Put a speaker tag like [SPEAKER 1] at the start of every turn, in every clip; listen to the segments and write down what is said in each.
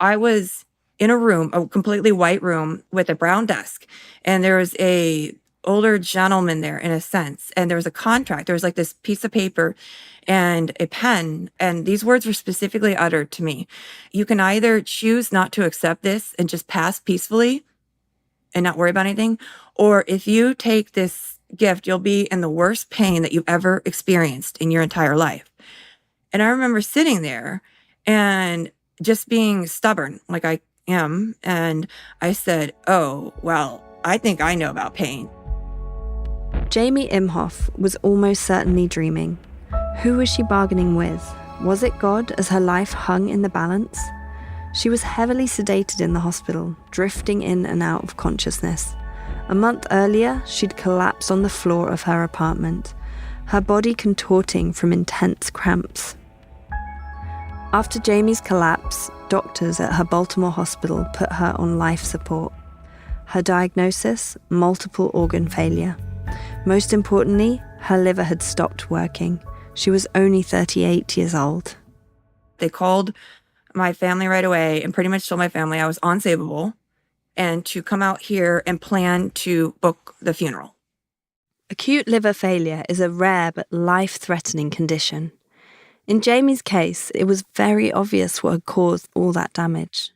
[SPEAKER 1] I was in a room, a completely white room with a brown desk, and there was a older gentleman there in a sense, and there was a contract. There was like this piece of paper and a pen, and these words were specifically uttered to me. You can either choose not to accept this and just pass peacefully and not worry about anything, or if you take this gift, you'll be in the worst pain that you've ever experienced in your entire life. And I remember sitting there and just being stubborn like I am. And I said, oh, well, I think I know about pain.
[SPEAKER 2] Jamie Imhof was almost certainly dreaming. Who was she bargaining with? Was it God as her life hung in the balance? She was heavily sedated in the hospital, drifting in and out of consciousness. A month earlier, she'd collapsed on the floor of her apartment, her body contorting from intense cramps. After Jamie's collapse, doctors at her Baltimore hospital put her on life support. Her diagnosis, multiple organ failure. Most importantly, her liver had stopped working. She was only 38 years old.
[SPEAKER 1] They called my family right away and pretty much told my family I was unsavable and to come out here and plan to book the funeral.
[SPEAKER 2] Acute liver failure is a rare but life-threatening condition. In Jamie's case, it was very obvious what had caused all that damage.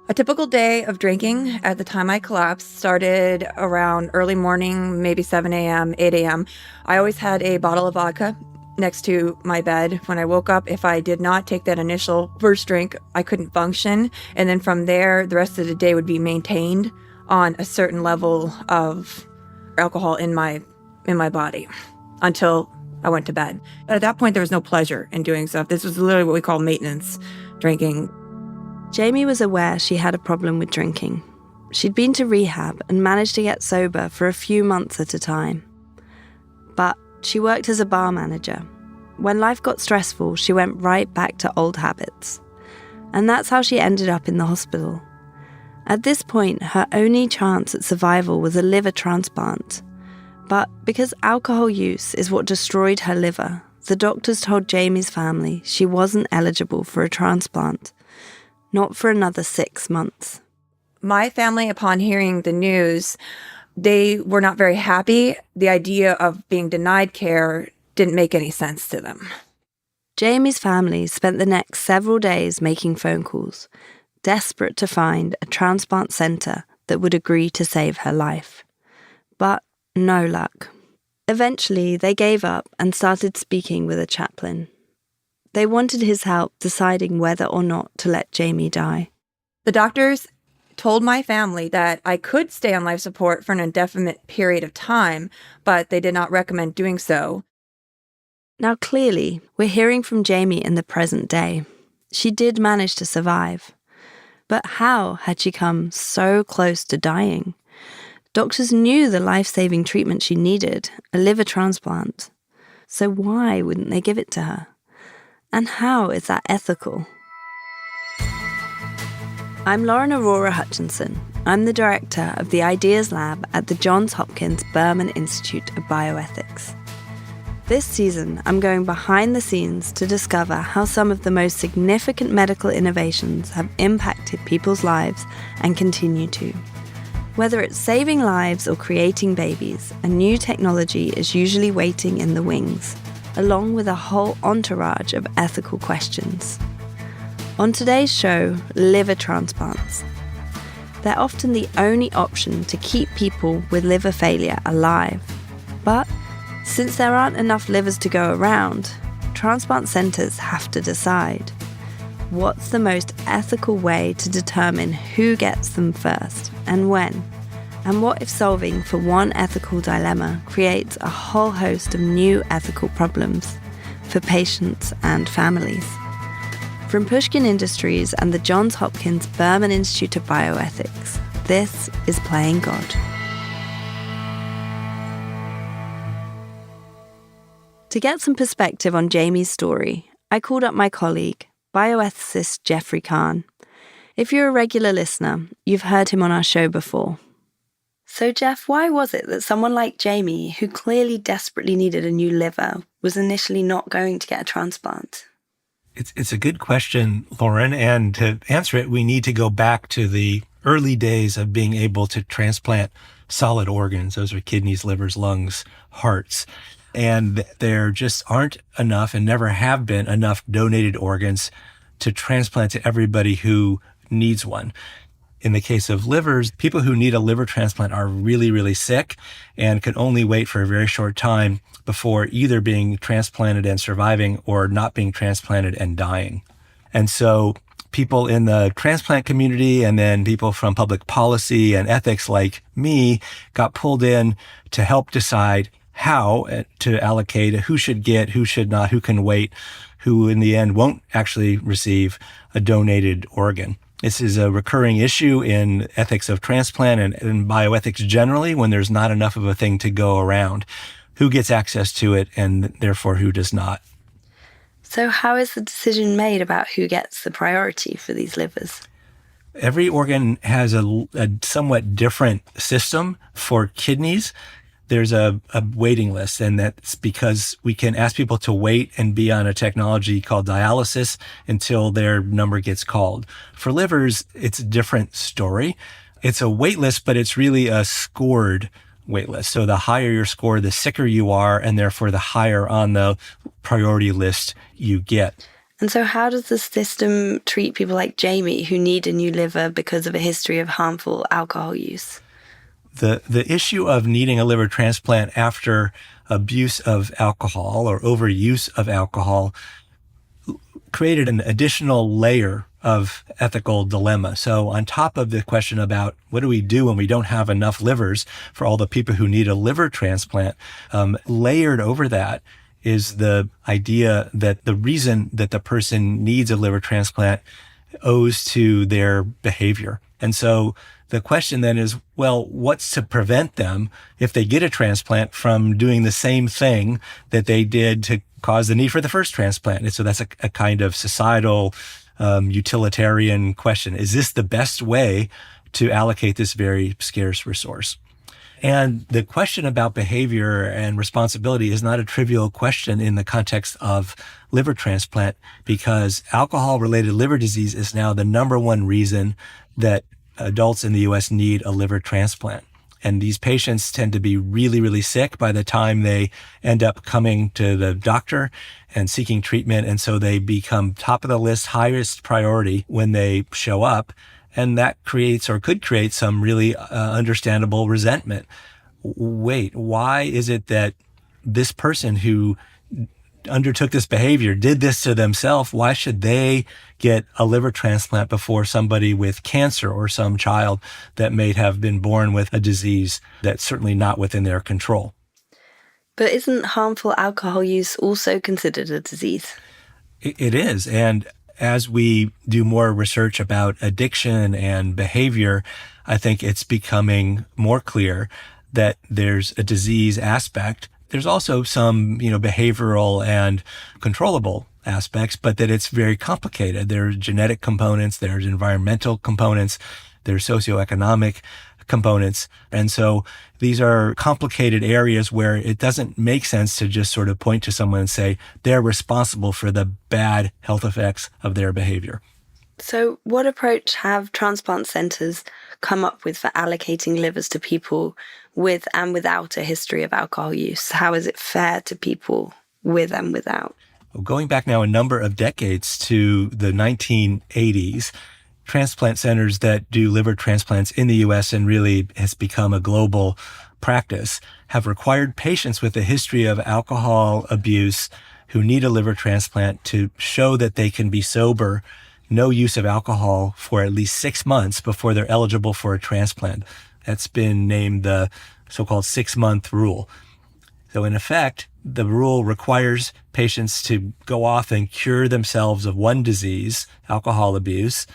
[SPEAKER 1] A typical day of drinking at the time I collapsed started around early morning, maybe 7 a.m., 8 a.m. I always had a bottle of vodka next to my bed. When I woke up, if I did not take that initial first drink, I couldn't function. And then from there, the rest of the day would be maintained on a certain level of alcohol in my body until I went to bed. But at that point, there was no pleasure in doing so. This was literally what we call maintenance drinking.
[SPEAKER 2] Jamie was aware she had a problem with drinking. She'd been to rehab and managed to get sober for a few months at a time. But she worked as a bar manager. When life got stressful, she went right back to old habits. And that's how she ended up in the hospital. At this point, her only chance at survival was a liver transplant. But because alcohol use is what destroyed her liver, the doctors told Jamie's family she wasn't eligible for a transplant. Not for another 6 months.
[SPEAKER 1] My family, upon hearing the news, they were not very happy. The idea of being denied care didn't make any sense to them.
[SPEAKER 2] Jamie's family spent the next several days making phone calls, desperate to find a transplant centre that would agree to save her life. But no luck. Eventually, they gave up and started speaking with a chaplain. They wanted his help deciding whether or not to let Jamie die.
[SPEAKER 1] The doctors told my family that I could stay on life support for an indefinite period of time, but they did not recommend doing so.
[SPEAKER 2] Now clearly, we're hearing from Jamie in the present day. She did manage to survive. But how had she come so close to dying? Doctors knew the life-saving treatment she needed, a liver transplant. So why wouldn't they give it to her? And how is that ethical? I'm Lauren Aurora Hutchinson. I'm the director of the Ideas Lab at the Johns Hopkins Berman Institute of Bioethics. This season, I'm going behind the scenes to discover how some of the most significant medical innovations have impacted people's lives and continue to. Whether it's saving lives or creating babies, a new technology is usually waiting in the wings, along with a whole entourage of ethical questions. On today's show, liver transplants. They're often the only option to keep people with liver failure alive. But since there aren't enough livers to go around, transplant centres have to decide. What's the most ethical way to determine who gets them first and when? And what if solving for one ethical dilemma creates a whole host of new ethical problems for patients and families? From Pushkin Industries and the Johns Hopkins Berman Institute of Bioethics, this is Playing God. To get some perspective on Jamie's story, I called up my colleague, bioethicist Jeffrey Khah. If you're a regular listener, you've heard him on our show before. So Jeff, why was it that someone like Jamie, who clearly desperately needed a new liver, was initially not going to get a transplant?
[SPEAKER 3] It's a good question, Lauren. And to answer it, we need to go back to the early days of being able to transplant solid organs. Those are kidneys, livers, lungs, hearts. And there just aren't enough and never have been enough donated organs to transplant to everybody who needs one. In the case of livers, people who need a liver transplant are really, really sick and can only wait for a very short time before either being transplanted and surviving or not being transplanted and dying. And so people in the transplant community and then people from public policy and ethics like me got pulled in to help decide how to allocate who should get, who should not, who can wait, who in the end won't actually receive a donated organ. This is a recurring issue in ethics of transplant and bioethics generally when there's not enough of a thing to go around. Who gets access to it and therefore who does not?
[SPEAKER 2] So how is the decision made about who gets the priority for these livers?
[SPEAKER 3] Every organ has a somewhat different system. For kidneys, there's a waiting list, and that's because we can ask people to wait and be on a technology called dialysis until their number gets called. For livers, it's a different story. It's a wait list, but it's really a scored wait list. So the higher your score, the sicker you are, and therefore the higher on the priority list you get.
[SPEAKER 2] And so how does the system treat people like Jamie who need a new liver because of a history of harmful alcohol use?
[SPEAKER 3] The issue of needing a liver transplant after abuse of alcohol or overuse of alcohol created an additional layer of ethical dilemma. So on top of the question about what do we do when we don't have enough livers for all the people who need a liver transplant, layered over that is the idea that the reason that the person needs a liver transplant owes to their behavior. And so the question then is, well, what's to prevent them, if they get a transplant, from doing the same thing that they did to cause the need for the first transplant? And so that's a kind of societal, utilitarian question. Is this the best way to allocate this very scarce resource? And the question about behavior and responsibility is not a trivial question in the context of liver transplant, because alcohol-related liver disease is now the number one reason that adults in the U.S. need a liver transplant. And these patients tend to be really, really sick by the time they end up coming to the doctor and seeking treatment. And so they become top of the list, highest priority when they show up. And that creates or could create some really understandable resentment. Wait, why is it that this person who undertook this behavior did this to themselves? Why should they get a liver transplant before somebody with cancer or some child that may have been born with a disease that's certainly not within their control?
[SPEAKER 2] But isn't harmful alcohol use also considered a disease?
[SPEAKER 3] It is. And as we do more research about addiction and behavior, I think it's becoming more clear that there's a disease aspect. There's also some, behavioral and controllable aspects, but that it's very complicated. There's genetic components, there's environmental components, there's socioeconomic components. And so these are complicated areas where it doesn't make sense to just sort of point to someone and say they're responsible for the bad health effects of their behavior.
[SPEAKER 2] So what approach have transplant centers come up with for allocating livers to people with and without a history of alcohol use? How is it fair to people with and without?
[SPEAKER 3] Going back now a number of decades to the 1980s, transplant centers that do liver transplants in the U.S. and really has become a global practice have required patients with a history of alcohol abuse who need a liver transplant to show that they can be sober, no use of alcohol for at least 6 months before they're eligible for a transplant. That's been named the so-called 6-month rule. So in effect, the rule requires patients to go off and cure themselves of one disease, alcohol abuse,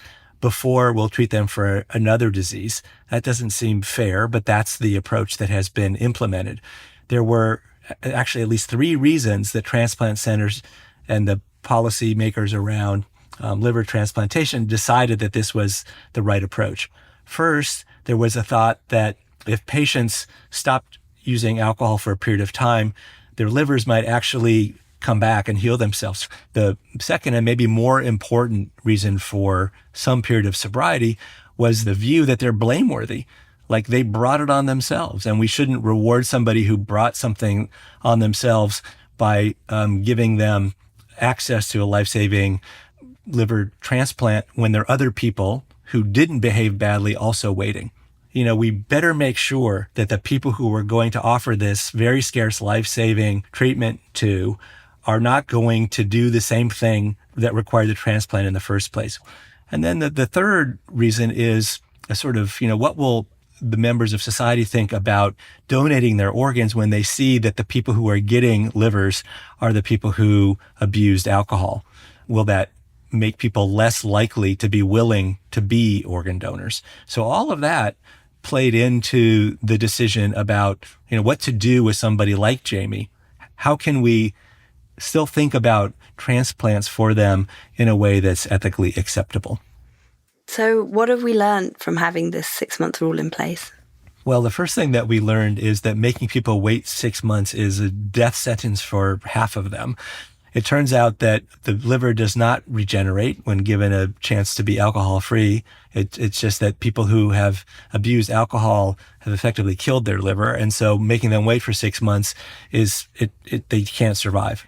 [SPEAKER 3] before we'll treat them for another disease. That doesn't seem fair, but that's the approach that has been implemented. There were actually at least 3 reasons that transplant centers and the policy makers around liver transplantation decided that this was the right approach. First, there was a thought that if patients stopped using alcohol for a period of time, their livers might actually come back and heal themselves. The second and maybe more important reason for some period of sobriety was the view that they're blameworthy. Like they brought it on themselves, and we shouldn't reward somebody who brought something on themselves by giving them access to a life-saving liver transplant when there are other people who didn't behave badly also waiting. We better make sure that the people who we're going to offer this very scarce life-saving treatment to are not going to do the same thing that required the transplant in the first place. And then the third reason is a sort of, what will the members of society think about donating their organs when they see that the people who are getting livers are the people who abused alcohol? Will that make people less likely to be willing to be organ donors? So all of that played into the decision about, what to do with somebody like Jamie. How can we still think about transplants for them in a way that's ethically acceptable?
[SPEAKER 2] So what have we learned from having this 6-month rule in place?
[SPEAKER 3] Well, the first thing that we learned is that making people wait 6 months is a death sentence for half of them. It turns out that the liver does not regenerate when given a chance to be alcohol-free. It's just that people who have abused alcohol have effectively killed their liver. And so making them wait for 6 months they can't survive.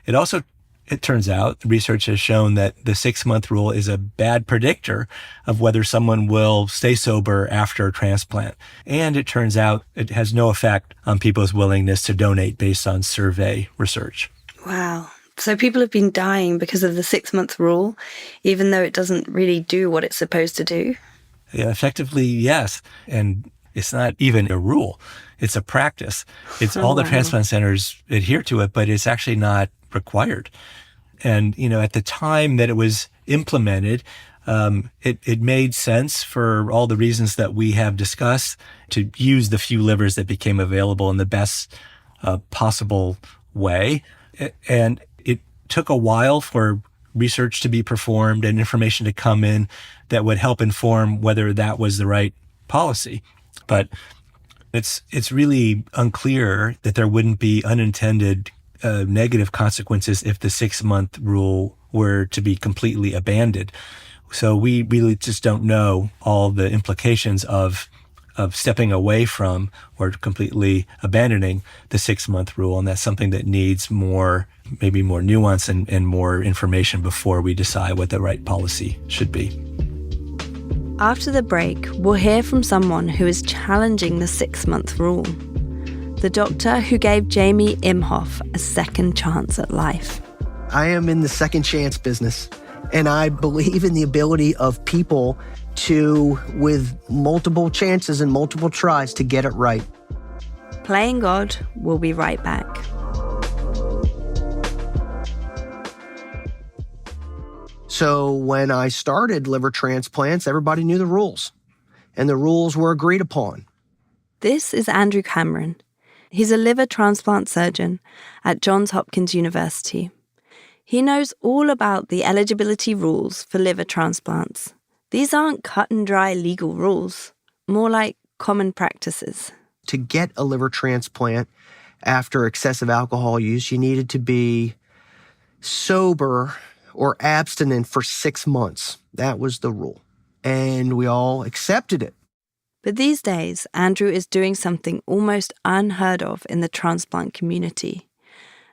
[SPEAKER 3] It turns out research has shown that the 6-month rule is a bad predictor of whether someone will stay sober after a transplant. And it turns out it has no effect on people's willingness to donate based on survey research.
[SPEAKER 2] Wow. So people have been dying because of the 6-month rule, even though it doesn't really do what it's supposed to do?
[SPEAKER 3] Yeah, effectively, yes. And it's not even a rule. It's a practice. It's all the transplant centers adhere to it, but it's actually not required. And, at the time that it was implemented, it made sense for all the reasons that we have discussed to use the few livers that became available in the best possible way. And it took a while for research to be performed and information to come in that would help inform whether that was the right policy. But it's really unclear that there wouldn't be unintended negative consequences if the 6-month rule were to be completely abandoned. So we really just don't know all the implications of stepping away from or completely abandoning the 6-month rule. And that's something that needs maybe more nuance and more information before we decide what the right policy should be.
[SPEAKER 2] After the break, we'll hear from someone who is challenging the 6-month rule. The doctor who gave Jamie Imhof a second chance at life.
[SPEAKER 4] I am in the second chance business, and I believe in the ability of people to, with multiple chances and multiple tries, to get it right.
[SPEAKER 2] Playing God will be right back.
[SPEAKER 4] So when I started liver transplants, everybody knew the rules, and the rules were agreed upon.
[SPEAKER 2] This is Andrew Cameron. He's a liver transplant surgeon at Johns Hopkins University. He knows all about the eligibility rules for liver transplants. These aren't cut and dry legal rules, more like common practices.
[SPEAKER 4] To get a liver transplant after excessive alcohol use, you needed to be sober or abstinent for 6 months. That was the rule. And we all accepted it.
[SPEAKER 2] But these days, Andrew is doing something almost unheard of in the transplant community.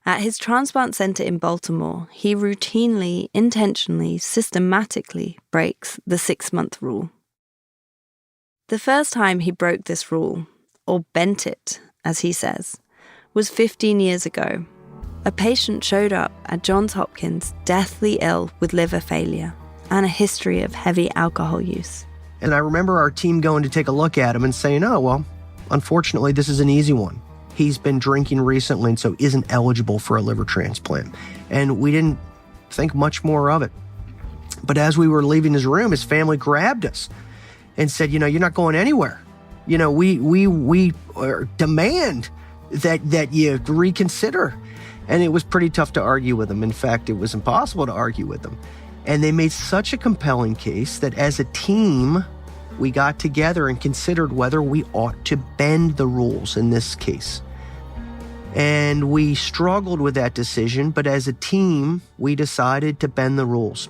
[SPEAKER 2] At his transplant center in Baltimore, he routinely, intentionally, systematically breaks the 6-month rule. The first time he broke this rule, or bent it, as he says, was 15 years ago. A patient showed up at Johns Hopkins deathly ill with liver failure and a history of heavy alcohol use.
[SPEAKER 4] And I remember our team going to take a look at him and saying, oh, well, unfortunately, this is an easy one. He's been drinking recently and so isn't eligible for a liver transplant. And we didn't think much more of it. But as we were leaving his room, his family grabbed us and said, you're not going anywhere. We demand that you reconsider. And it was pretty tough to argue with him. In fact, it was impossible to argue with him. And they made such a compelling case that as a team, we got together and considered whether we ought to bend the rules in this case. And we struggled with that decision, but as a team, we decided to bend the rules.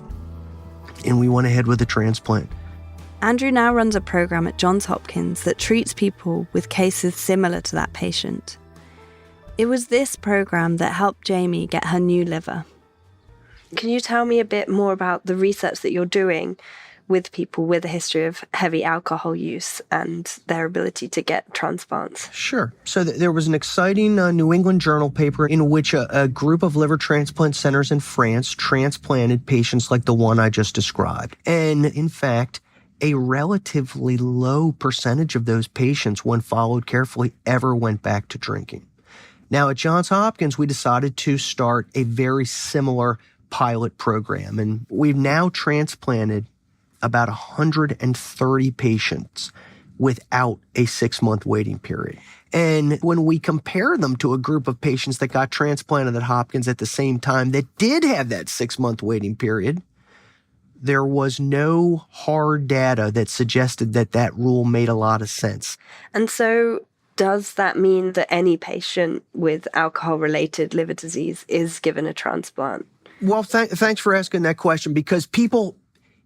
[SPEAKER 4] And we went ahead with the transplant.
[SPEAKER 2] Andrew now runs a program at Johns Hopkins that treats people with cases similar to that patient. It was this program that helped Jamie get her new liver. Can you tell me a bit more about the research that you're doing with people with a history of heavy alcohol use and their ability to get transplants?
[SPEAKER 4] Sure. So there was an exciting New England Journal paper in which a group of liver transplant centers in France transplanted patients like the one I just described. And in fact, a relatively low percentage of those patients, when followed carefully, ever went back to drinking. Now, at Johns Hopkins, we decided to start a very similar pilot program, and we've now transplanted about 130 patients without a 6-month waiting period. And when we compare them to a group of patients that got transplanted at Hopkins at the same time that did have that 6-month waiting period, there was no hard data that suggested that that rule made a lot of sense.
[SPEAKER 2] And so does that mean that any patient with alcohol-related liver disease is given a transplant?
[SPEAKER 4] Well, thanks for asking that question, because people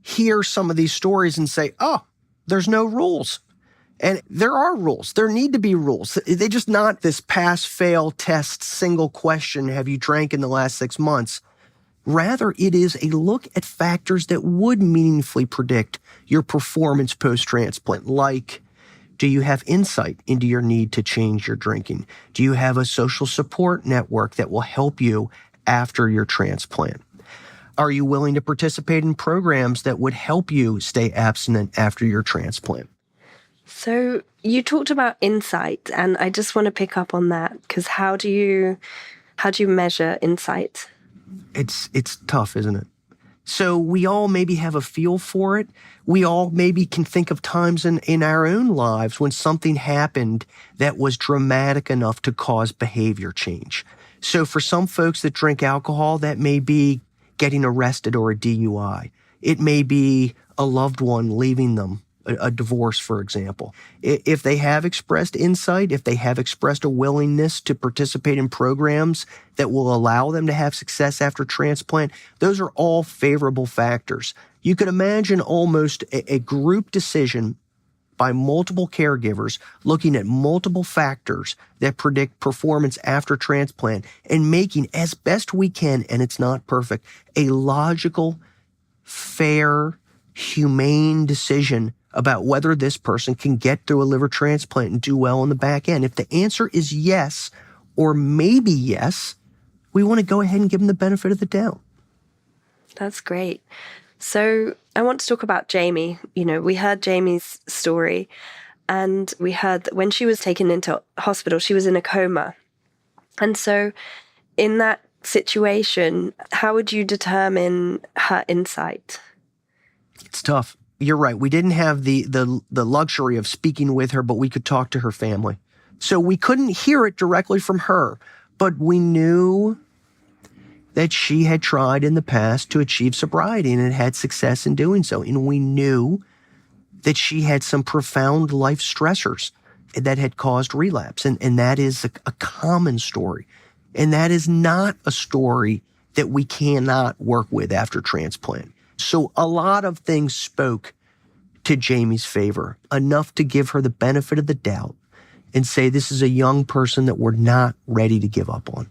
[SPEAKER 4] hear some of these stories and say, oh, there's no rules. And there are rules. There need to be rules. They're just not this pass-fail test, single question, have you drank in the last 6 months? Rather, it is a look at factors that would meaningfully predict your performance post-transplant, like, do you have insight into your need to change your drinking? Do you have a social support network that will help you after your transplant? Are you willing to participate in programs that would help you stay abstinent after your transplant?
[SPEAKER 2] So you talked about insight, and I just want to pick up on that, because how do you measure insight?
[SPEAKER 4] It's tough, isn't it? So we all maybe have a feel for it. We all maybe can think of times in our own lives when something happened that was dramatic enough to cause behavior change. So for some folks that drink alcohol, that may be getting arrested or a DUI. It may be a loved one leaving them, a divorce, for example. If they have expressed insight, if they have expressed a willingness to participate in programs that will allow them to have success after transplant, those are all favorable factors. You could imagine almost a group decision by multiple caregivers looking at multiple factors that predict performance after transplant and making, as best we can, and it's not perfect, a logical, fair, humane decision about whether this person can get through a liver transplant and do well on the back end. If the answer is yes, or maybe yes, we want to go ahead and give them the benefit of the doubt.
[SPEAKER 2] That's great. So I want to talk about Jamie. We heard Jamie's story, and we heard that when she was taken into hospital, she was in a coma. And so in that situation, how would you determine her insight?
[SPEAKER 4] It's tough. You're right. We didn't have the luxury of speaking with her, but we could talk to her family. So we couldn't hear it directly from her, but we knew that she had tried in the past to achieve sobriety and had had success in doing so. And we knew that she had some profound life stressors that had caused relapse. And that is a common story. And that is not a story that we cannot work with after transplant. So a lot of things spoke to Jamie's favor, enough to give her the benefit of the doubt and say this is a young person that we're not ready to give up on.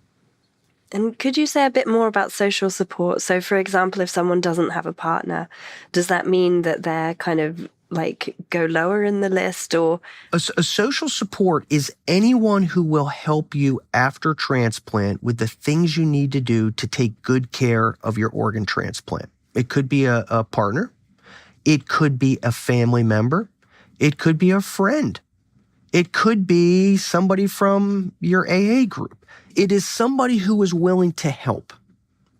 [SPEAKER 2] And could you say a bit more about social support? So, for example, if someone doesn't have a partner, does that mean that they're kind of like go lower in the list? Or
[SPEAKER 4] a social support is anyone who will help you after transplant with the things you need to do to take good care of your organ transplant. It could be a partner. It could be a family member. It could be a friend. It could be somebody from your AA group. It is somebody who is willing to help.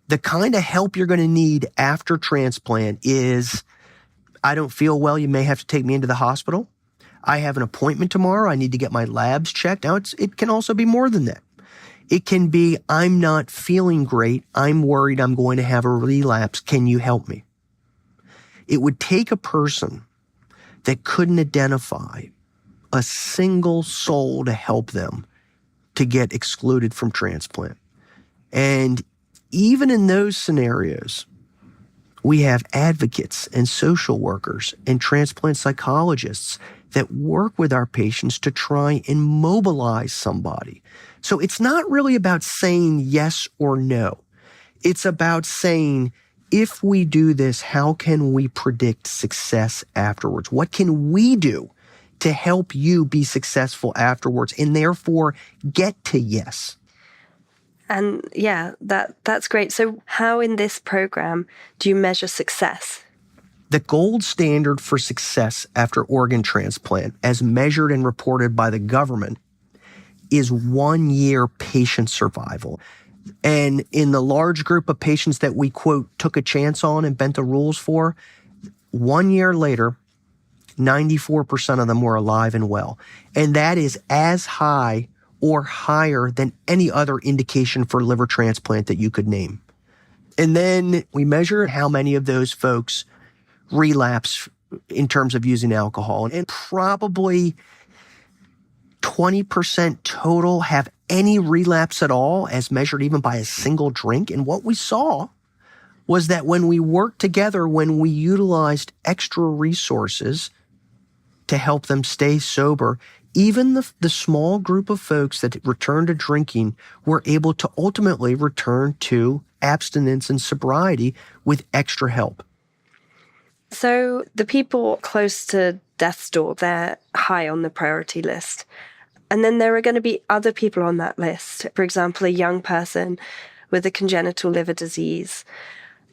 [SPEAKER 4] The kind of help you're going to need after transplant is, I don't feel well, you may have to take me into the hospital. I have an appointment tomorrow, I need to get my labs checked. Now, it can also be more than that. It can be, I'm not feeling great, I'm worried I'm going to have a relapse, can you help me? It would take a person that couldn't identify a single soul to help them to get excluded from transplant. And even in those scenarios, we have advocates and social workers and transplant psychologists that work with our patients to try and mobilize somebody. So it's not really about saying yes or no. It's about saying, if we do this, how can we predict success afterwards? What can we do to help you be successful afterwards and therefore get to yes?
[SPEAKER 2] And yeah, that's great. So how in this program do you measure success?
[SPEAKER 4] The gold standard for success after organ transplant, as measured and reported by the government, is 1 year patient survival. And in the large group of patients that we, quote, took a chance on and bent the rules for, 1 year later, 94% of them were alive and well. And that is as high or higher than any other indication for liver transplant that you could name. And then we measure how many of those folks relapse in terms of using alcohol. And probably 20% total have any relapse at all, as measured even by a single drink. And what we saw was that when we worked together, when we utilized extra resources to help them stay sober, even the small group of folks that returned to drinking were able to ultimately return to abstinence and sobriety with extra help.
[SPEAKER 2] So the people close to death's door, they're high on the priority list. And then there are going to be other people on that list. For example, a young person with a congenital liver disease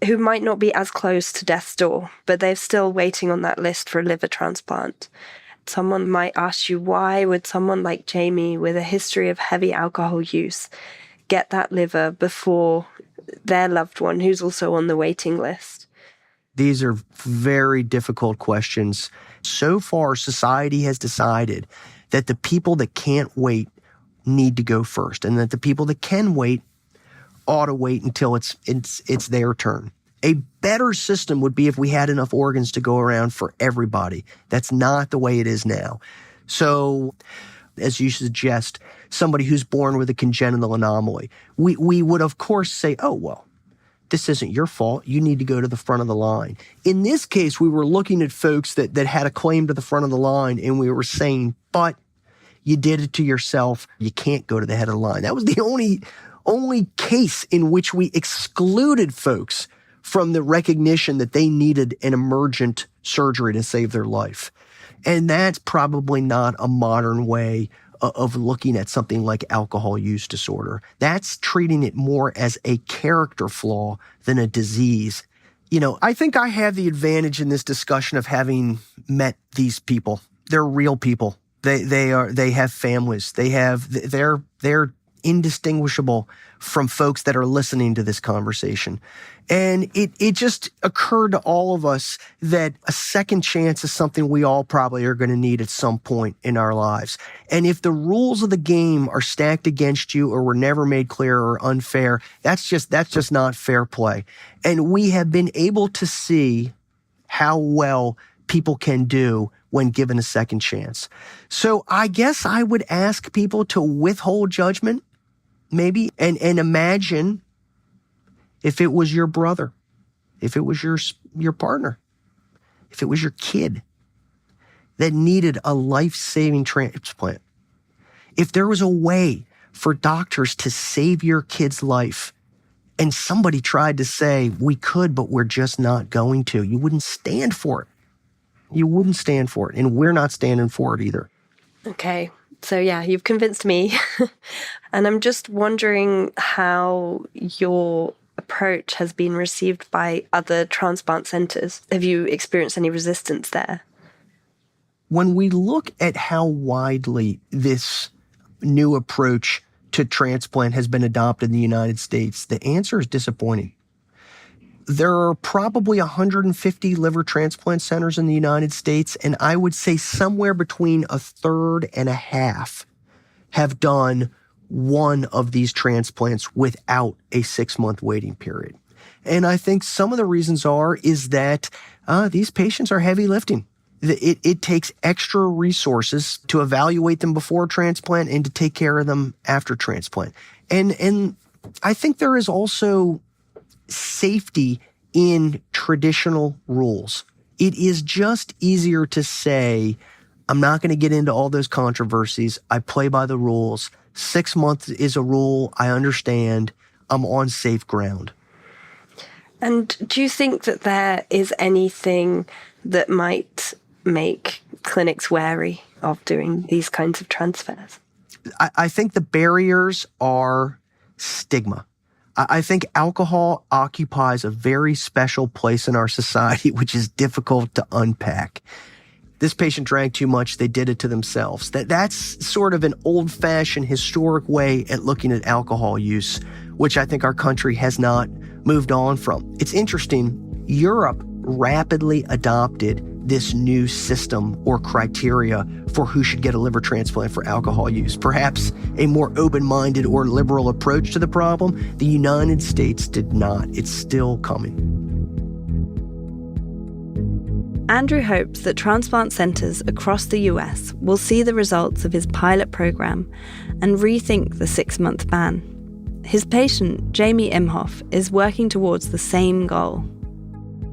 [SPEAKER 2] who might not be as close to death's door, but they're still waiting on that list for a liver transplant. Someone might ask you, why would someone like Jamie with a history of heavy alcohol use get that liver before their loved one who's also on the waiting list?
[SPEAKER 4] These are very difficult questions. So far, society has decided that the people that can't wait need to go first, and that the people that can wait ought to wait until it's their turn. A better system would be if we had enough organs to go around for everybody. That's not the way it is now. So, as you suggest, somebody who's born with a congenital anomaly, we would of course say, oh, well, this isn't your fault. You need to go to the front of the line. In this case, we were looking at folks that had a claim to the front of the line, and we were saying, but you did it to yourself. You can't go to the head of the line. That was the only case in which we excluded folks from the recognition that they needed an emergent surgery to save their life. And that's probably not a modern way of looking at something like alcohol use disorder. That's treating it more as a character flaw than a disease. You know, I think I have the advantage in this discussion of having met these people. They're real people. They have families. They're indistinguishable from folks that are listening to this conversation. And it just occurred to all of us that a second chance is something we all probably are going to need at some point in our lives. And if the rules of the game are stacked against you or were never made clear or unfair, that's just not fair play. And we have been able to see how well people can do when given a second chance. So I guess I would ask people to withhold judgment, maybe, and imagine if it was your brother, if it was your partner, if it was your kid that needed a life-saving transplant. If there was a way for doctors to save your kid's life and somebody tried to say, we could, but we're just not going to, you wouldn't stand for it. You wouldn't stand for it, and we're not standing for it either.
[SPEAKER 2] Okay, so yeah, you've convinced me. And I'm just wondering how your approach has been received by other transplant centers. Have you experienced any resistance there?
[SPEAKER 4] When we look at how widely this new approach to transplant has been adopted in the United States, the answer is disappointing. There are probably 150 liver transplant centers in the United States, and I would say somewhere between a third and a half have done one of these transplants without a 6-month waiting period. And I think some of the reasons is that these patients are heavy lifting. It takes extra resources to evaluate them before transplant and to take care of them after transplant. And I think there is also safety in traditional rules. It is just easier to say, I'm not going to get into all those controversies. I play by the rules. 6 months is a rule. I understand. I'm on safe ground.
[SPEAKER 2] And do you think that there is anything that might make clinics wary of doing these kinds of transfers?
[SPEAKER 4] I think the barriers are stigma. I think alcohol occupies a very special place in our society, which is difficult to unpack. This patient drank too much, they did it to themselves. That's sort of an old-fashioned historic way at looking at alcohol use, which I think our country has not moved on from. It's interesting, Europe rapidly adopted this new system or criteria for who should get a liver transplant for alcohol use. Perhaps a more open-minded or liberal approach to the problem. The United States did not. It's still coming.
[SPEAKER 2] Andrew hopes that transplant centres across the US will see the results of his pilot programme and rethink the 6-month ban. His patient, Jamie Imhof, is working towards the same goal.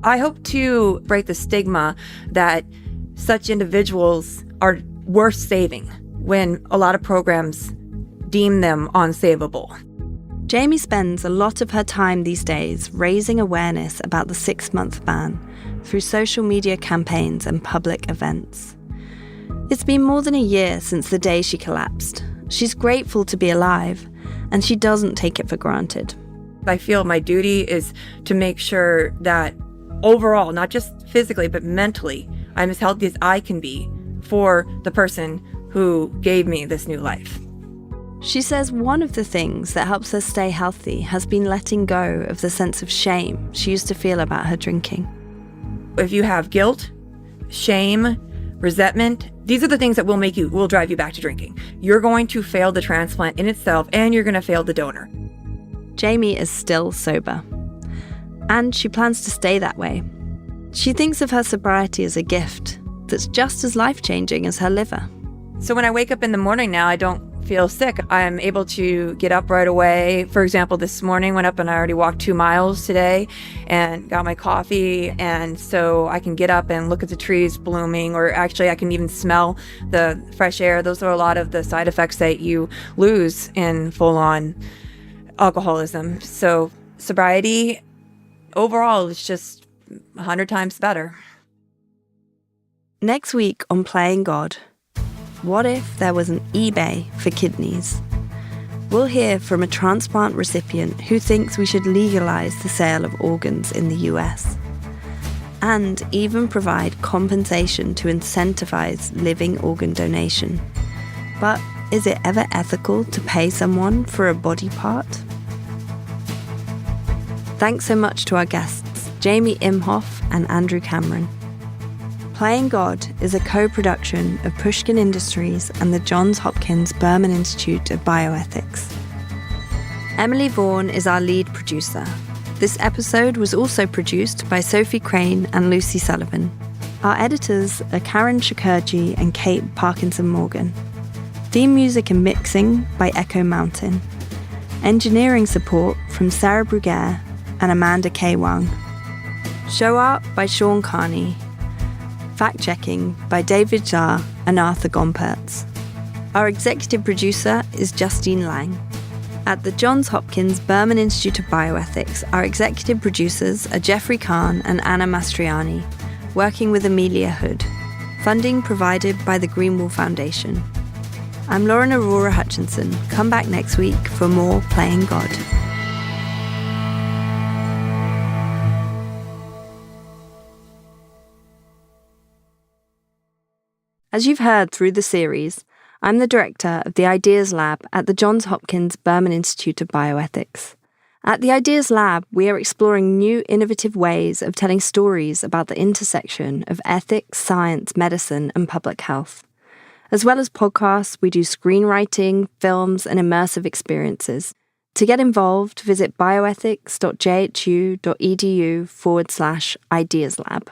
[SPEAKER 1] I hope to break the stigma that such individuals are worth saving when a lot of programs deem them unsavable.
[SPEAKER 2] Jamie spends a lot of her time these days raising awareness about the 6-month ban through social media campaigns and public events. It's been more than a year since the day she collapsed. She's grateful to be alive, and she doesn't take it for granted.
[SPEAKER 1] I feel my duty is to make sure that overall, not just physically, but mentally, I'm as healthy as I can be for the person who gave me this new life.
[SPEAKER 2] She says one of the things that helps her stay healthy has been letting go of the sense of shame she used to feel about her drinking.
[SPEAKER 1] If you have guilt, shame, resentment, these are the things that will drive you back to drinking. You're going to fail the transplant in itself, and you're going to fail the donor.
[SPEAKER 2] Jamie is still sober, and she plans to stay that way. She thinks of her sobriety as a gift that's just as life-changing as her liver.
[SPEAKER 1] So when I wake up in the morning now, I don't feel sick. I'm able to get up right away. For example, this morning, went up and I already walked 2 miles today and got my coffee. And so I can get up and look at the trees blooming, or actually I can even smell the fresh air. Those are a lot of the side effects that you lose in full-on alcoholism. So sobriety overall is just 100 times better.
[SPEAKER 2] Next week on Playing God, what if there was an eBay for kidneys? We'll hear from a transplant recipient who thinks we should legalise the sale of organs in the US, and even provide compensation to incentivise living organ donation. But is it ever ethical to pay someone for a body part? Thanks so much to our guests, Jamie Imhof and Andrew Cameron. Playing God is a co-production of Pushkin Industries and the Johns Hopkins Berman Institute of Bioethics. Emily Vaughan is our lead producer. This episode was also produced by Sophie Crane and Lucy Sullivan. Our editors are Karen Shakurji and Kate Parkinson-Morgan. Theme music and mixing by Echo Mountain. Engineering support from Sarah Bruguer and Amanda K. Wang. Show art by Sean Carney. Fact-checking by David Jar and Arthur Gompertz. Our executive producer is Justine Lang. At the Johns Hopkins Berman Institute of Bioethics, our executive producers are Jeffrey Kahn and Anna Mastriani, working with Amelia Hood. Funding provided by the Greenwall Foundation. I'm Lauren Aurora Hutchinson. Come back next week for more Playing God. As you've heard through the series, I'm the director of the Ideas Lab at the Johns Hopkins Berman Institute of Bioethics. At the Ideas Lab, we are exploring new innovative ways of telling stories about the intersection of ethics, science, medicine, and public health. As well as podcasts, we do screenwriting, films, and immersive experiences. To get involved, visit bioethics.jhu.edu/ideaslab.